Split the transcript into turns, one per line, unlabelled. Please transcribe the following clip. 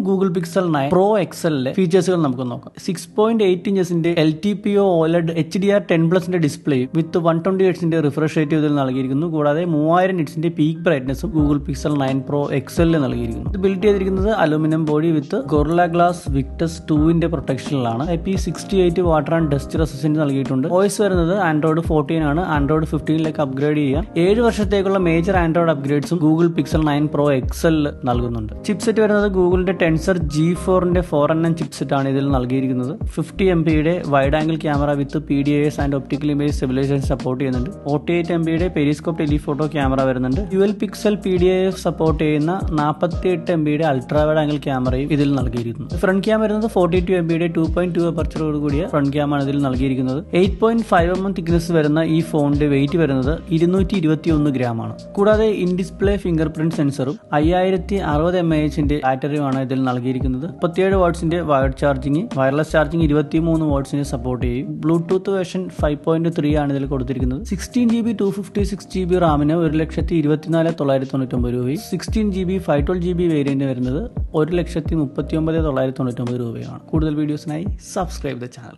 Google Pixel 9 Pro XLലെ ഫീച്ചേഴ്സുകൾ നമുക്ക് നോക്കാം. 6.8 ഇഞ്ചസിന്റെ LTPO OLED HDR 10+ display with 120 Hz refresh rate ഇതിൽ നൽകിയിരിക്കുന്നു. കൂടാതെ 3000 നിറ്റ്സിന്റെ പീക്ക് ബ്രൈറ്റ്നസും Google Pixel 9 Pro XL നൽകിയിരിക്കുന്നു. ഇത് ബിൽഡ് ചെയ്തിരിക്കുന്നത് aluminium body with Gorilla Glass Victus 2 പ്രൊട്ടക്ഷനിലാണ്. IP68 water and dust resistance നൽകിയിട്ടുണ്ട്. OS വരുന്നത് Android 14 ആണ്. Android 15ലേക്ക് അപ്ഗ്രേഡ് ചെയ്യാം. 7 വർഷത്തേക്കുള്ള മേജർ ആൻഡ്രോയിഡ് അപ്ഗ്രേഡ്സും Google Pixel 9 Pro XL നൽകുന്നുണ്ട്. ചിപ്സെറ്റ് വരുന്നത് ഗൂഗിളിന്റെ ടെൻസർ G4 4nm ചിപ്സെറ്റ് ആണ് ഇതിൽ നൽകിയിരിക്കുന്നത്. 50 MP wide angle camera with PDAS and optical image stabilisation support ചെയ്യുന്നുണ്ട്. 48 MP പെരിസ്കോപ്പ് ടെലിഫോട്ടോ ക്യാമറ വരുന്നുണ്ട്. ഡ്യുവൽ പിക്സൽ PDAF സപ്പോർട്ട് ചെയ്യുന്ന 48 MP അൾട്രാ വൈഡ് ആംഗിൾ ക്യാമറയും ഇതിൽ നൽകിയിരിക്കുന്നു. ഫ്രണ്ട് ക്യാമറ വരുന്നത് 42 MP 2.2 അപ്പർച്ചറോട് കൂടിയ ഫ്രണ്ട് ക്യാമറ ഇതിൽ നൽകിയിരിക്കുന്നത്. 8.5mm തിക്നെസ് വരുന്ന ഈ ഫോണിന്റെ വെയിറ്റ് വരുന്നത് 221 ഗ്രാം ആണ്. കൂടാതെ ഇൻ ഡിസ്പ്ലേ ഫിംഗർ പ്രിന്റ് സെൻസറും 5060 mAh ബാറ്ററിയുമാണ് ഇതിൽ നൽകിയിരിക്കുന്നത്. 37 വാട്ട്സിന്റെ വയർഡ് ചാർജിംഗ്, വയർലെസ് ചാർജിംഗ് 23 വാട്ട്സിനെ സപ്പോർട്ട് ചെയ്യും. ബ്ലൂടൂത്ത് വേർഷൻ 5.3 ആണ് ഇതിൽ കൊടുത്തിരിക്കുന്നത്. 16GB 256GB റാമിന് 1,24,999 രൂപയും 16GB 512GB വേരിയന്റ് വരുന്നത് 1,39,999 രൂപയാണ്. കൂടുതൽ വീഡിയോസിനായി സബ്സ്ക്രൈബ് ദ ചാനൽ.